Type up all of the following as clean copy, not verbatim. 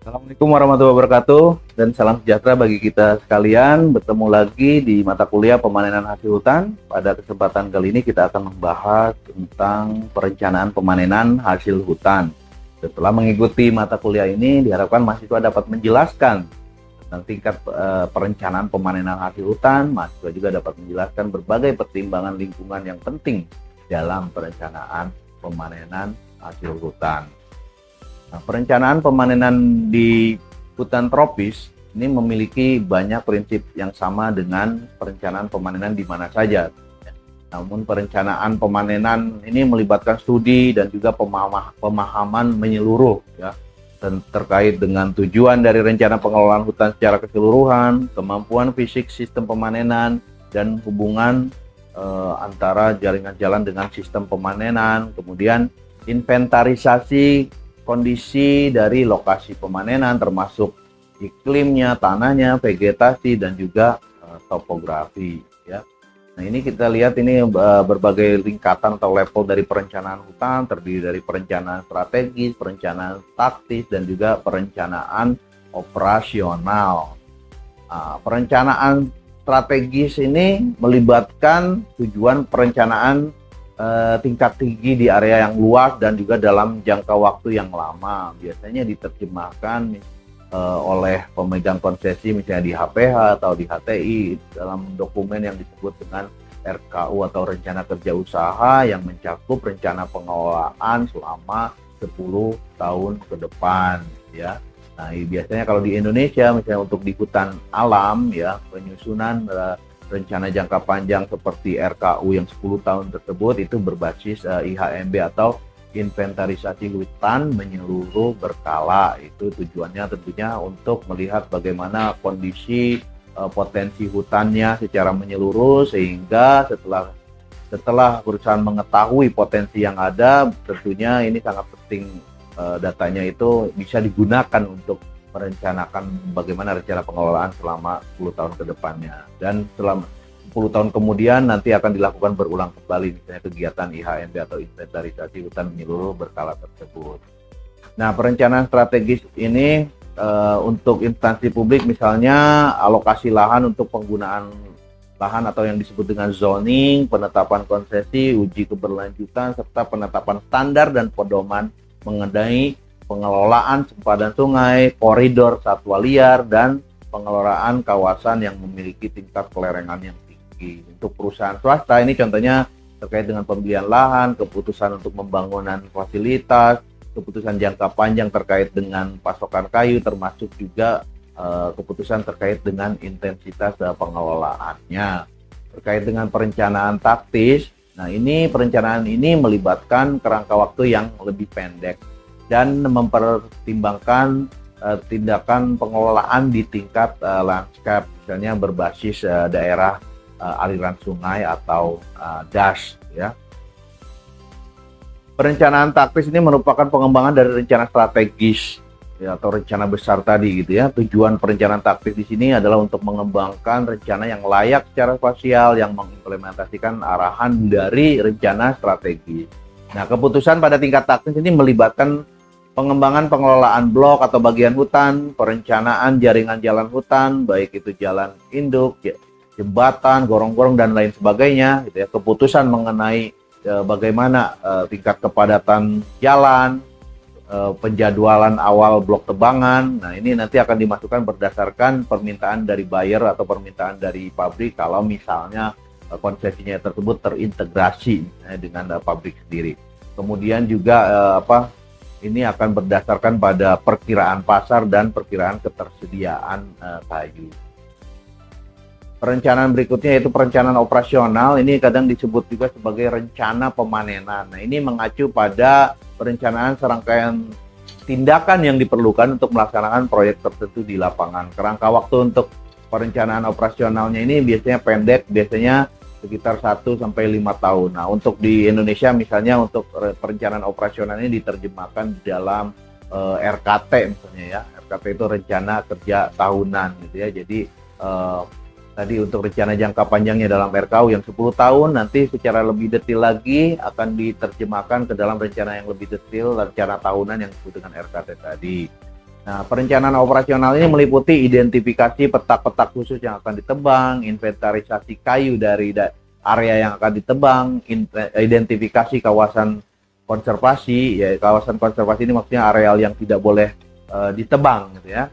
Assalamualaikum warahmatullahi wabarakatuh dan salam sejahtera bagi kita sekalian. Bertemu lagi di mata kuliah pemanenan hasil hutan. Pada kesempatan kali ini kita akan membahas tentang perencanaan pemanenan hasil hutan. Setelah mengikuti mata kuliah ini, diharapkan mahasiswa dapat menjelaskan tentang tingkat perencanaan pemanenan hasil hutan. Mahasiswa juga dapat menjelaskan berbagai pertimbangan lingkungan yang penting dalam perencanaan pemanenan hasil hutan. Nah, perencanaan pemanenan di hutan tropis ini memiliki banyak prinsip yang sama dengan perencanaan pemanenan di mana saja. Namun perencanaan pemanenan ini melibatkan studi dan juga pemahaman menyeluruh ya, dan terkait dengan tujuan dari rencana pengelolaan hutan secara keseluruhan, kemampuan fisik sistem pemanenan, dan hubungan antara jaringan jalan dengan sistem pemanenan, kemudian inventarisasi kondisi dari lokasi pemanenan termasuk iklimnya, tanahnya, vegetasi, dan juga topografi ya. Nah, ini kita lihat ini berbagai tingkatan atau level dari perencanaan hutan, terdiri dari perencanaan strategis, perencanaan taktis, dan juga perencanaan operasional. Nah, perencanaan strategis ini melibatkan tujuan perencanaan tingkat tinggi di area yang luas dan juga dalam jangka waktu yang lama. Biasanya diterjemahkan oleh pemegang konsesi misalnya di HPH atau di HTI dalam dokumen yang disebut dengan RKU atau Rencana Kerja Usaha yang mencakup rencana pengelolaan selama 10 tahun ke depan ya. Nah, biasanya kalau di Indonesia misalnya untuk di hutan alam ya, penyusunan rencana jangka panjang seperti RKU yang 10 tahun tersebut itu berbasis IHMB atau inventarisasi hutan menyeluruh berkala. Itu tujuannya tentunya untuk melihat bagaimana kondisi potensi hutannya secara menyeluruh, sehingga setelah perusahaan mengetahui potensi yang ada, tentunya ini sangat penting datanya itu bisa digunakan untuk merencanakan bagaimana rencana pengelolaan selama 10 tahun ke depannya. Dan selama 10 tahun kemudian nanti akan dilakukan berulang kembali misalnya kegiatan IHMB atau inventarisasi hutan menyeluruh berkala tersebut. Nah, perencanaan strategis ini untuk instansi publik misalnya alokasi lahan untuk penggunaan lahan atau yang disebut dengan zoning, penetapan konsesi, uji keberlanjutan, serta penetapan standar dan pedoman mengenai pengelolaan sempadan sungai, koridor satwa liar, dan pengelolaan kawasan yang memiliki tingkat kelerengan yang tinggi. Untuk perusahaan swasta ini contohnya terkait dengan pembelian lahan, keputusan untuk pembangunan fasilitas, keputusan jangka panjang terkait dengan pasokan kayu, termasuk juga keputusan terkait dengan intensitas pengelolaannya. Terkait dengan perencanaan taktis, nah ini perencanaan ini melibatkan kerangka waktu yang lebih pendek dan mempertimbangkan tindakan pengelolaan di tingkat landscape, misalnya berbasis daerah aliran sungai atau das ya. Perencanaan taktis ini merupakan pengembangan dari rencana strategis ya, atau rencana besar tadi gitu ya. Tujuan perencanaan taktis di sini adalah untuk mengembangkan rencana yang layak secara spasial yang mengimplementasikan arahan dari rencana strategis. Nah, keputusan pada tingkat taktis ini melibatkan pengembangan pengelolaan blok atau bagian hutan, perencanaan jaringan jalan hutan, baik itu jalan induk, jembatan, gorong-gorong, dan lain sebagainya gitu ya. Keputusan mengenai bagaimana tingkat kepadatan jalan, penjadwalan awal blok tebangan. Nah, ini nanti akan dimasukkan berdasarkan permintaan dari buyer atau permintaan dari pabrik kalau misalnya konsesinya tersebut terintegrasi dengan pabrik sendiri. Kemudian juga ini akan berdasarkan pada perkiraan pasar dan perkiraan ketersediaan kayu. Perencanaan berikutnya yaitu perencanaan operasional. Ini kadang disebut juga sebagai rencana pemanenan. Nah, ini mengacu pada perencanaan serangkaian tindakan yang diperlukan untuk melaksanakan proyek tertentu di lapangan. Kerangka waktu untuk perencanaan operasionalnya ini biasanya pendek, biasanya sekitar 1-5 tahun. Nah, untuk di Indonesia misalnya untuk perencanaan operasional ini diterjemahkan di dalam RKT misalnya ya. RKT itu rencana kerja tahunan gitu ya. Jadi tadi untuk rencana jangka panjangnya dalam RKU yang 10 tahun, nanti secara lebih detail lagi akan diterjemahkan ke dalam rencana yang lebih detail, rencana tahunan yang disebut dengan RKT tadi. Nah, perencanaan operasional ini meliputi identifikasi petak-petak khusus yang akan ditebang, inventarisasi kayu dari area yang akan ditebang, identifikasi kawasan konservasi. Ya, kawasan konservasi ini maksudnya areal yang tidak boleh ditebang, gitu ya.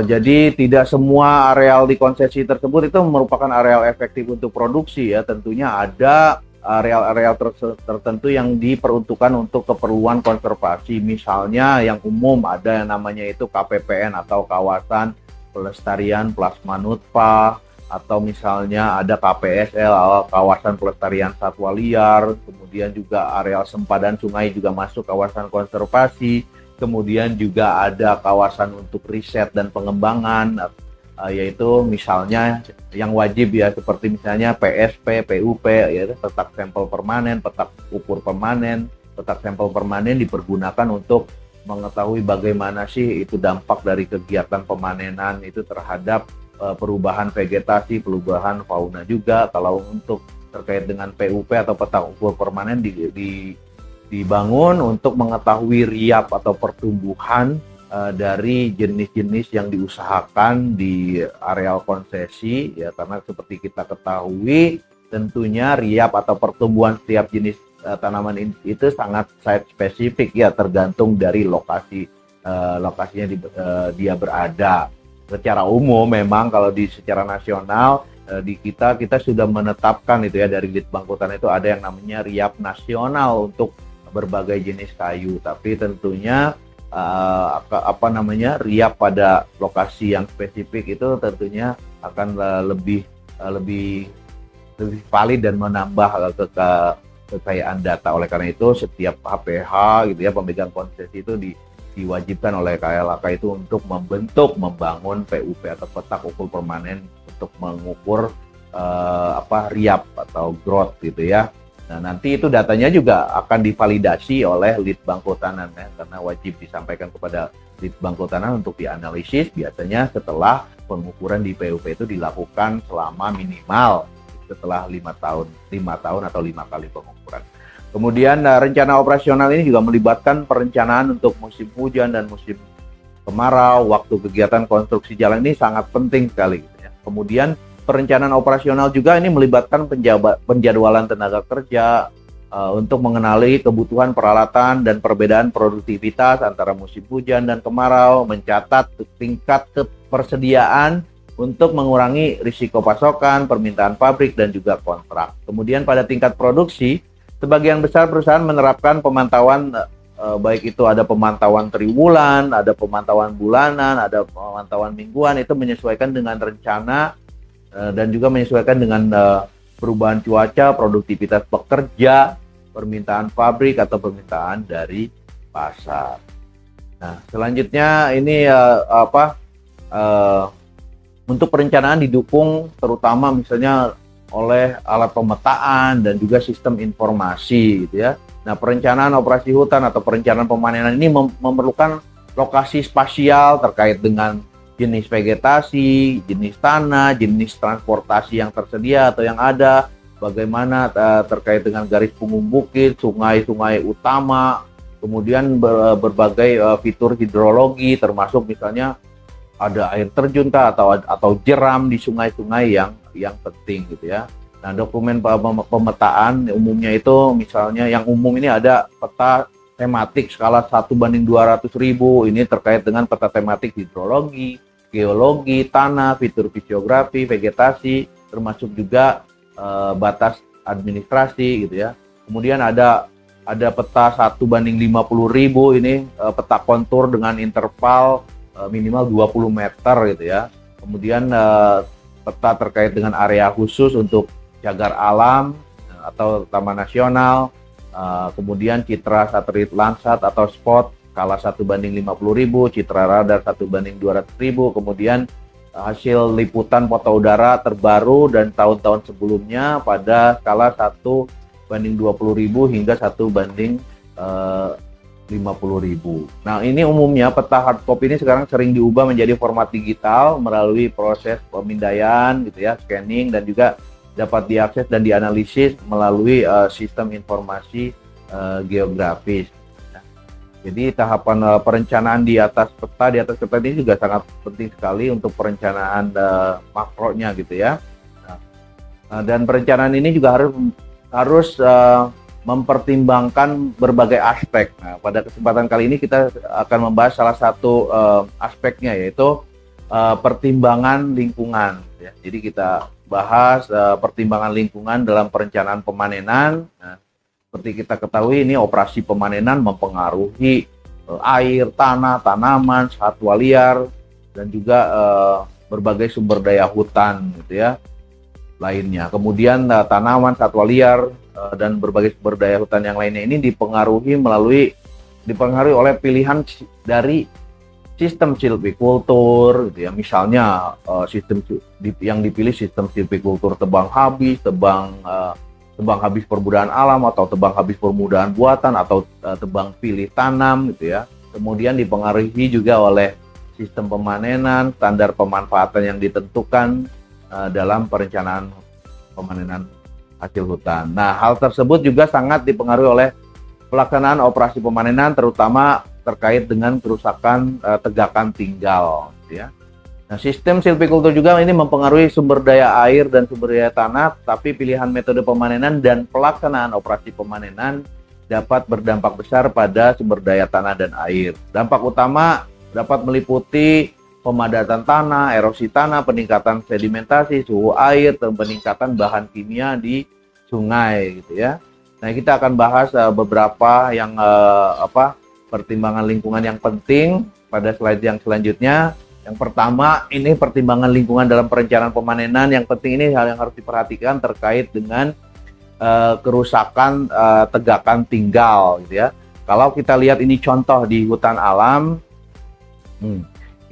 Jadi tidak semua areal di konsesi tersebut itu merupakan areal efektif untuk produksi ya. Tentunya ada areal-areal tertentu yang diperuntukkan untuk keperluan konservasi. Misalnya yang umum ada yang namanya itu KPPN atau kawasan pelestarian plasma nutpa, atau misalnya ada KPSL, kawasan pelestarian satwa liar. Kemudian juga areal sempadan sungai juga masuk kawasan konservasi. Kemudian juga ada kawasan untuk riset dan pengembangan, yaitu misalnya yang wajib ya, seperti misalnya PSP, PUP, ya, petak sampel permanen, petak ukur permanen. Petak sampel permanen dipergunakan untuk mengetahui bagaimana sih itu dampak dari kegiatan pemanenan itu terhadap perubahan vegetasi, perubahan fauna juga. Kalau untuk terkait dengan PUP atau petak ukur permanen dibangun untuk mengetahui riap atau pertumbuhan dari jenis-jenis yang diusahakan di areal konsesi ya, karena seperti kita ketahui tentunya riap atau pertumbuhan setiap jenis tanaman itu sangat site spesifik ya, tergantung dari lokasinya dia berada. Secara umum memang kalau secara nasional di kita sudah menetapkan itu ya, dari Litbang Kehutanan itu ada yang namanya riap nasional untuk berbagai jenis kayu, tapi tentunya riap pada lokasi yang spesifik itu tentunya akan lebih valid dan menambah kekayaan data. Oleh karena itu setiap HPH gitu ya, pemegang konsesi itu diwajibkan oleh KLHK itu untuk membangun PUP atau petak ukur permanen untuk mengukur riap atau growth gitu ya. Nah, nanti itu datanya juga akan divalidasi oleh Litbang Kehutanan ya, karena wajib disampaikan kepada Litbang Kehutanan untuk dianalisis. Biasanya setelah pengukuran di PUP itu dilakukan selama minimal setelah 5 tahun atau 5 kali pengukuran. Kemudian rencana operasional ini juga melibatkan perencanaan untuk musim hujan dan musim kemarau. Waktu kegiatan konstruksi jalan ini sangat penting sekali gitu ya. Kemudian perencanaan operasional juga ini melibatkan penjadwalan tenaga kerja untuk mengenali kebutuhan peralatan dan perbedaan produktivitas antara musim hujan dan kemarau, mencatat tingkat ketersediaan untuk mengurangi risiko pasokan, permintaan pabrik, dan juga kontrak. Kemudian pada tingkat produksi, sebagian besar perusahaan menerapkan pemantauan, baik itu ada pemantauan triwulan, ada pemantauan bulanan, ada pemantauan mingguan, itu menyesuaikan dengan rencana dan juga menyesuaikan dengan perubahan cuaca, produktivitas pekerja, permintaan pabrik atau permintaan dari pasar. Nah, selanjutnya ini untuk perencanaan didukung terutama misalnya oleh alat pemetaan dan juga sistem informasi gitu ya. Nah, perencanaan operasi hutan atau perencanaan pemanenan ini memerlukan lokasi spasial terkait dengan jenis vegetasi, jenis tanah, jenis transportasi yang tersedia atau yang ada, bagaimana terkait dengan garis punggung bukit, sungai-sungai utama, kemudian berbagai fitur hidrologi, termasuk misalnya ada air terjun atau jeram di sungai-sungai yang penting gitu ya. Nah, dokumen pemetaan umumnya itu misalnya yang umum ini ada peta tematik skala 1:200.000, ini terkait dengan peta tematik hidrologi, geologi, tanah, fitur fisiografi, vegetasi, termasuk juga batas administrasi gitu ya. Kemudian ada peta 1:50.000, ini peta kontur dengan interval minimal 20 meter gitu ya. Kemudian peta terkait dengan area khusus untuk cagar alam atau taman nasional, kemudian citra satelit Landsat atau spot skala 1:50.000, citra radar 1:200.000, kemudian hasil liputan foto udara terbaru dan tahun-tahun sebelumnya pada skala 1:20.000 hingga 1:50.000. Nah, ini umumnya peta hard copy ini sekarang sering diubah menjadi format digital melalui proses pemindaian gitu ya, scanning, dan juga dapat diakses dan dianalisis melalui sistem informasi geografis. Jadi tahapan perencanaan di atas peta ini juga sangat penting sekali untuk perencanaan makronya gitu ya. Dan perencanaan ini juga harus mempertimbangkan berbagai aspek. Nah, pada kesempatan kali ini kita akan membahas salah satu aspeknya, yaitu pertimbangan lingkungan. Ya. Jadi kita bahas pertimbangan lingkungan dalam perencanaan pemanenan. Nah, seperti kita ketahui, ini operasi pemanenan mempengaruhi air, tanah, tanaman, satwa liar, dan juga berbagai sumber daya hutan gitu ya lainnya. Kemudian tanaman, satwa liar, dan berbagai sumber daya hutan yang lainnya ini dipengaruhi oleh pilihan dari sistem silvikultur gitu ya. Misalnya yang dipilih sistem silvikultur tebang habis, tebang habis permudahan alam, atau tebang habis permudahan buatan, atau tebang pilih tanam gitu ya. Kemudian dipengaruhi juga oleh sistem pemanenan, standar pemanfaatan yang ditentukan dalam perencanaan pemanenan hasil hutan. Nah, hal tersebut juga sangat dipengaruhi oleh pelaksanaan operasi pemanenan, terutama terkait dengan kerusakan tegakan tinggal gitu ya. Nah, sistem silvikultur juga ini mempengaruhi sumber daya air dan sumber daya tanah, tapi pilihan metode pemanenan dan pelaksanaan operasi pemanenan dapat berdampak besar pada sumber daya tanah dan air. Dampak utama dapat meliputi pemadatan tanah, erosi tanah, peningkatan sedimentasi, suhu air, dan peningkatan bahan kimia di sungai gitu ya. Nah, kita akan bahas beberapa yang pertimbangan lingkungan yang penting pada slide yang selanjutnya. Yang pertama, ini pertimbangan lingkungan dalam perencanaan pemanenan. Yang penting ini hal yang harus diperhatikan terkait dengan kerusakan tegakan tinggal gitu ya. Kalau kita lihat ini contoh di hutan alam,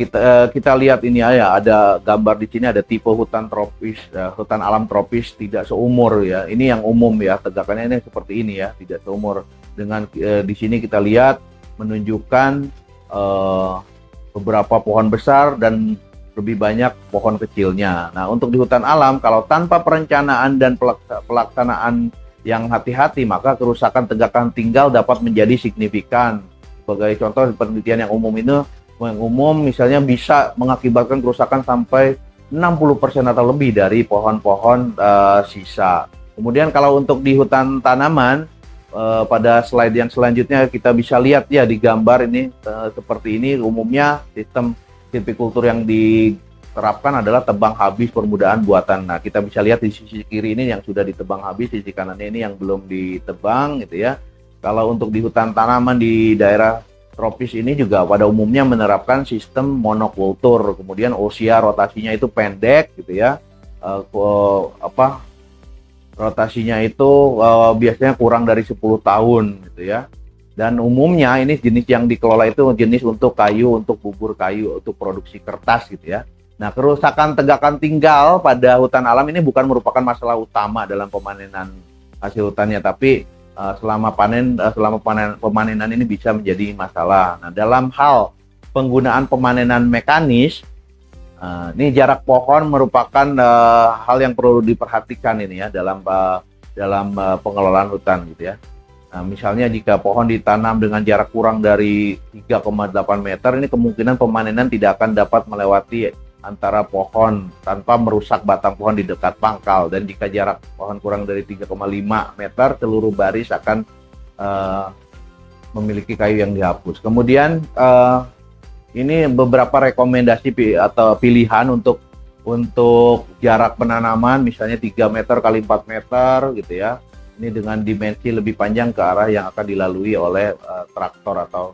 kita lihat ini ya, ada gambar di sini, ada tipe hutan tropis, hutan alam tropis tidak seumur ya. Ini yang umum ya, tegakannya ini seperti ini ya, tidak seumur. Dengan di sini kita lihat menunjukkan beberapa pohon besar dan lebih banyak pohon kecilnya. Nah, untuk di hutan alam, kalau tanpa perencanaan dan pelaksanaan yang hati-hati, maka kerusakan tegakan tinggal dapat menjadi signifikan. Sebagai contoh, penelitian yang umum misalnya bisa mengakibatkan kerusakan sampai 60% atau lebih dari pohon-pohon sisa. Kemudian kalau untuk di hutan tanaman, pada slide yang selanjutnya kita bisa lihat ya di gambar ini seperti ini. Umumnya sistem silvikultur yang diterapkan adalah tebang habis permudahan buatan. Nah, kita bisa lihat di sisi kiri ini yang sudah ditebang habis, sisi kanannya ini yang belum ditebang gitu ya. Kalau untuk di hutan tanaman di daerah tropis ini juga pada umumnya menerapkan sistem monokultur. Kemudian usia rotasinya itu pendek gitu ya. Rotasinya itu biasanya kurang dari 10 tahun gitu ya. Dan umumnya ini jenis yang dikelola itu jenis untuk kayu, untuk bubur kayu, untuk produksi kertas gitu ya. Nah, kerusakan tegakan tinggal pada hutan alam ini bukan merupakan masalah utama dalam pemanenan hasil hutannya, tapi selama pemanenan ini bisa menjadi masalah. Nah, dalam hal penggunaan pemanenan mekanis, ini jarak pohon merupakan hal yang perlu diperhatikan ini ya dalam pengelolaan hutan gitu ya. Nah, misalnya jika pohon ditanam dengan jarak kurang dari 3,8 meter, ini kemungkinan pemanenan tidak akan dapat melewati antara pohon tanpa merusak batang pohon di dekat pangkal. Dan jika jarak pohon kurang dari 3,5 meter, seluruh baris akan memiliki kayu yang dihapus. Kemudian ini beberapa rekomendasi atau pilihan untuk jarak penanaman, misalnya 3 meter kali 4 meter gitu ya. Ini dengan dimensi lebih panjang ke arah yang akan dilalui oleh traktor atau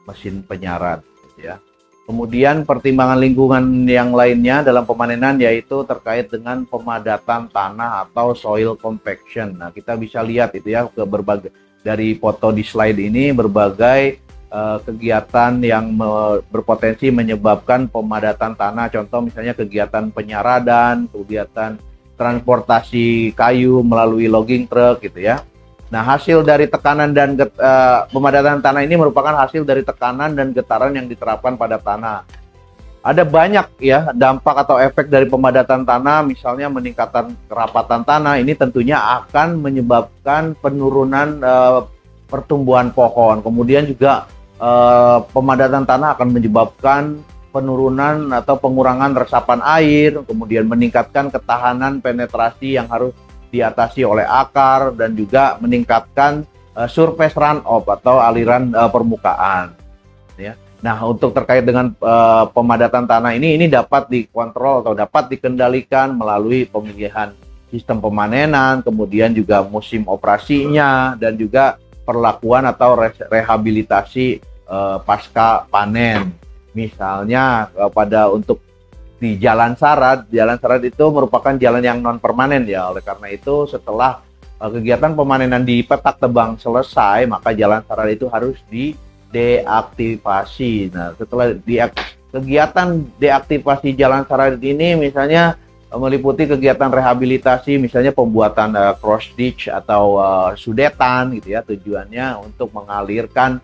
mesin penyarat gitu ya. Kemudian pertimbangan lingkungan yang lainnya dalam pemanenan yaitu terkait dengan pemadatan tanah atau soil compaction. Nah, kita bisa lihat itu ya berbagai dari foto di slide ini, berbagai kegiatan yang berpotensi menyebabkan pemadatan tanah. Contoh misalnya kegiatan penyaradan, kegiatan transportasi kayu melalui logging truck gitu ya. Nah, hasil dari tekanan dan pemadatan tanah ini merupakan hasil dari tekanan dan getaran yang diterapkan pada tanah. Ada banyak ya dampak atau efek dari pemadatan tanah, misalnya meningkatkan kerapatan tanah. Ini tentunya akan menyebabkan penurunan pertumbuhan pohon. Kemudian juga pemadatan tanah akan menyebabkan penurunan atau pengurangan resapan air, kemudian meningkatkan ketahanan penetrasi yang harus diatasi oleh akar, dan juga meningkatkan surface runoff atau aliran permukaan. Ya. Nah, untuk terkait dengan pemadatan tanah ini dapat dikontrol atau dapat dikendalikan melalui pemilihan sistem pemanenan, kemudian juga musim operasinya, dan juga perlakuan atau rehabilitasi pasca panen. Misalnya untuk di jalan sarat itu merupakan jalan yang non permanen ya. Oleh karena itu, setelah kegiatan pemanenan di petak tebang selesai, maka jalan sarat itu harus deaktivasi. Nah, setelah kegiatan deaktivasi jalan sarat ini misalnya meliputi kegiatan rehabilitasi, misalnya pembuatan cross ditch atau sudetan gitu ya, tujuannya untuk mengalirkan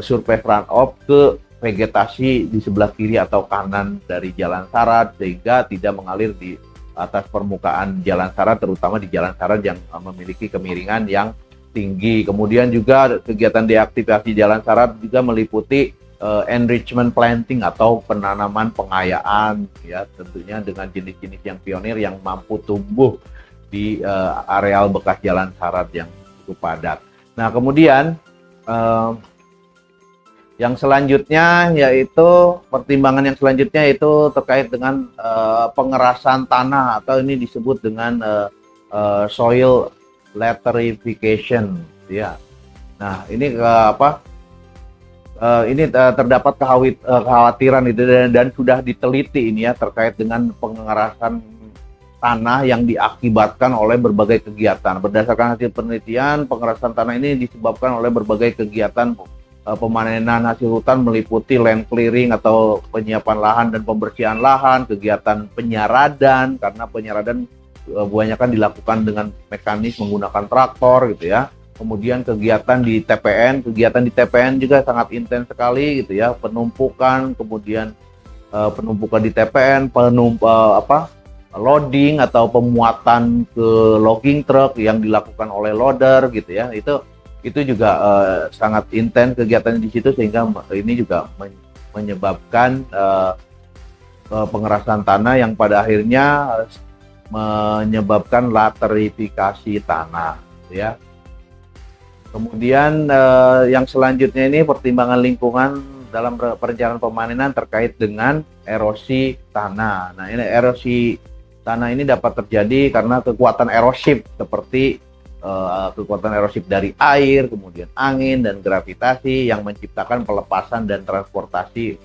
surface runoff ke vegetasi di sebelah kiri atau kanan dari jalan sarat, sehingga tidak mengalir di atas permukaan jalan sarat, terutama di jalan sarat yang memiliki kemiringan yang tinggi. Kemudian juga kegiatan deaktivasi jalan sarat juga meliputi enrichment planting atau penanaman pengayaan ya, tentunya dengan jenis-jenis yang pionir yang mampu tumbuh di areal bekas jalan sarat yang cukup padat. Nah, kemudian yang selanjutnya yaitu pertimbangan yang selanjutnya itu terkait dengan pengerasan tanah, atau ini disebut dengan soil laterification ya. Nah, ini terdapat kekhawatiran itu dan sudah diteliti ini ya, terkait dengan pengerasan tanah yang diakibatkan oleh berbagai kegiatan. Berdasarkan hasil penelitian, pengerasan tanah ini disebabkan oleh berbagai kegiatan pemanenan hasil hutan, meliputi land clearing atau penyiapan lahan dan pembersihan lahan, kegiatan penyaradan, karena penyaradan kebanyakan dilakukan dengan mekanis menggunakan traktor gitu ya. Kemudian kegiatan di TPN juga sangat intens sekali gitu ya, penumpukan, kemudian penumpukan di TPN, loading atau pemuatan ke logging truck yang dilakukan oleh loader gitu ya. Itu juga sangat intens kegiatan di situ, sehingga ini juga menyebabkan pengerasan tanah yang pada akhirnya menyebabkan laterifikasi tanah ya. Kemudian yang selanjutnya ini pertimbangan lingkungan dalam perencanaan pemanenan terkait dengan erosi tanah. Nah, ini erosi tanah ini dapat terjadi karena kekuatan erosif, seperti kekuatan erosif dari air, kemudian angin dan gravitasi yang menciptakan pelepasan dan transportasi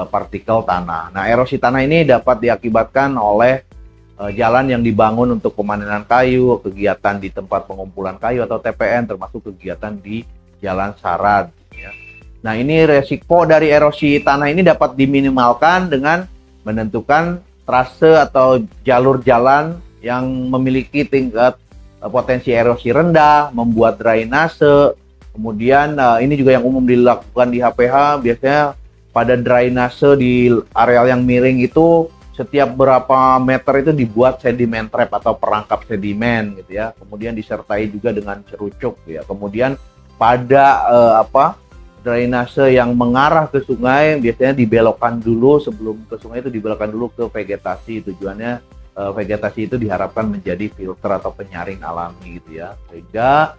partikel tanah. Nah, erosi tanah ini dapat diakibatkan oleh jalan yang dibangun untuk pemanenan kayu, kegiatan di tempat pengumpulan kayu atau TPN, termasuk kegiatan di jalan sarat ya. Nah, ini resiko dari erosi tanah ini dapat diminimalkan dengan menentukan trase atau jalur jalan yang memiliki tingkat potensi erosi rendah, membuat drainase. Kemudian ini juga yang umum dilakukan di HPH, biasanya pada drainase di areal yang miring itu setiap berapa meter itu dibuat sedimen trap atau perangkap sedimen gitu ya. Kemudian disertai juga dengan cerucuk ya. Kemudian pada drainase yang mengarah ke sungai biasanya dibelokkan dulu, sebelum ke sungai itu dibelokkan dulu ke vegetasi. Tujuannya vegetasi itu diharapkan menjadi filter atau penyaring alami gitu ya, sehingga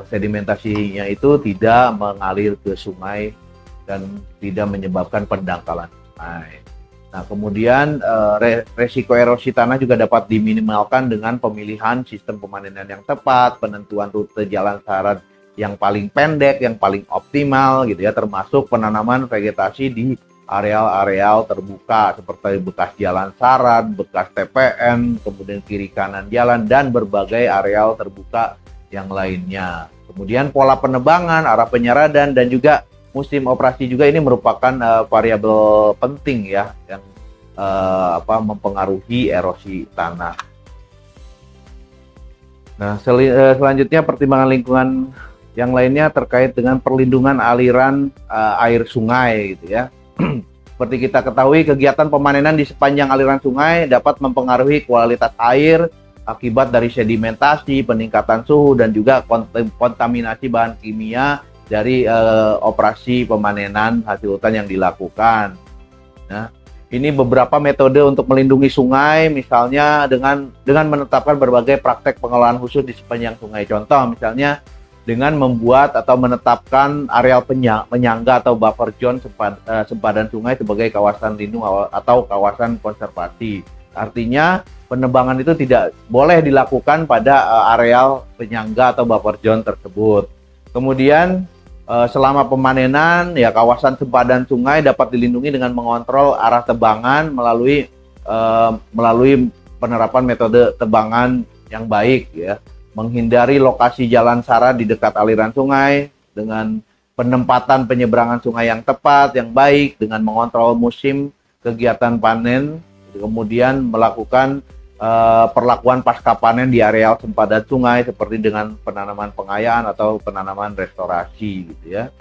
sedimentasinya itu tidak mengalir ke sungai dan tidak menyebabkan pendangkalan sungai. Nah, kemudian resiko erosi tanah juga dapat diminimalkan dengan pemilihan sistem pemanenan yang tepat, penentuan rute jalan sarat yang paling pendek, yang paling optimal gitu ya, termasuk penanaman vegetasi di areal-areal terbuka seperti bekas jalan sarat, bekas TPN, kemudian kiri kanan jalan, dan berbagai areal terbuka yang lainnya. Kemudian pola penebangan, arah penyaradan, dan juga musim operasi juga ini merupakan variabel penting ya yang mempengaruhi erosi tanah. Nah, selanjutnya pertimbangan lingkungan yang lainnya terkait dengan perlindungan aliran air sungai gitu ya. Seperti kita ketahui, kegiatan pemanenan di sepanjang aliran sungai dapat mempengaruhi kualitas air akibat dari sedimentasi, peningkatan suhu, dan juga kontaminasi bahan kimia dari operasi pemanenan hasil hutan yang dilakukan. Nah, ini beberapa metode untuk melindungi sungai, misalnya dengan menetapkan berbagai praktek pengelolaan khusus di sepanjang sungai. Contoh, misalnya dengan membuat atau menetapkan areal penyangga atau buffer zone sempadan sungai sebagai kawasan lindung atau kawasan konservasi. Artinya penebangan itu tidak boleh dilakukan pada areal penyangga atau buffer zone tersebut. Kemudian selama pemanenan, ya kawasan sempadan sungai dapat dilindungi dengan mengontrol arah tebangan melalui penerapan metode tebangan yang baik, ya. Menghindari lokasi jalan sara di dekat aliran sungai dengan penempatan penyeberangan sungai yang tepat, yang baik, dengan mengontrol musim kegiatan panen, kemudian melakukan perlakuan pasca panen di areal sempadan sungai seperti dengan penanaman pengayaan atau penanaman restorasi, gitu ya.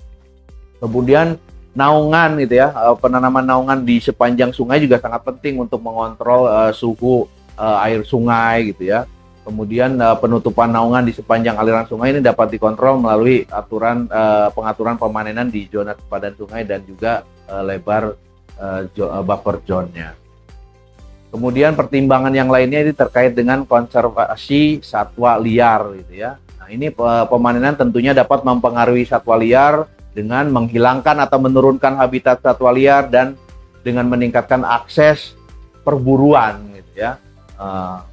Kemudian naungan, gitu ya, penanaman naungan di sepanjang sungai juga sangat penting untuk mengontrol suhu air sungai, gitu ya. Kemudian penutupan naungan di sepanjang aliran sungai ini dapat dikontrol melalui pengaturan pemanenan di zona sempadan sungai dan juga lebar buffer zone-nya. Kemudian pertimbangan yang lainnya ini terkait dengan konservasi satwa liar, gitu ya. Nah, ini pemanenan tentunya dapat mempengaruhi satwa liar dengan menghilangkan atau menurunkan habitat satwa liar dan dengan meningkatkan akses perburuan, gitu ya,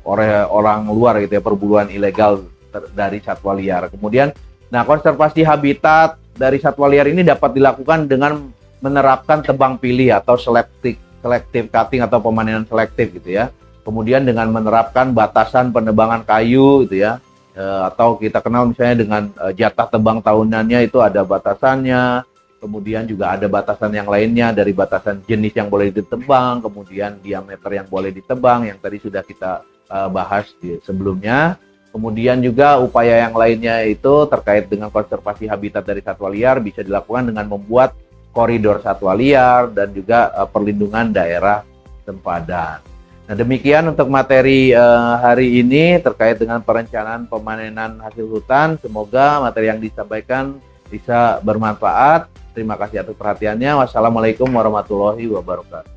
oleh orang luar, gitu ya, perburuan ilegal dari satwa liar. Kemudian, nah, konservasi habitat dari satwa liar ini dapat dilakukan dengan menerapkan tebang pilih atau selective cutting atau pemanenan selektif, gitu ya. Kemudian dengan menerapkan batasan penebangan kayu, gitu ya, atau kita kenal misalnya dengan jatah tebang tahunannya itu ada batasannya. Kemudian juga ada batasan yang lainnya dari batasan jenis yang boleh ditebang, kemudian diameter yang boleh ditebang yang tadi sudah kita bahas sebelumnya. Kemudian juga upaya yang lainnya itu terkait dengan konservasi habitat dari satwa liar bisa dilakukan dengan membuat koridor satwa liar dan juga perlindungan daerah sempadan. Nah, demikian untuk materi hari ini terkait dengan perencanaan pemanenan hasil hutan. Semoga materi yang disampaikan bisa bermanfaat. Terima kasih atas perhatiannya. Wassalamualaikum warahmatullahi wabarakatuh.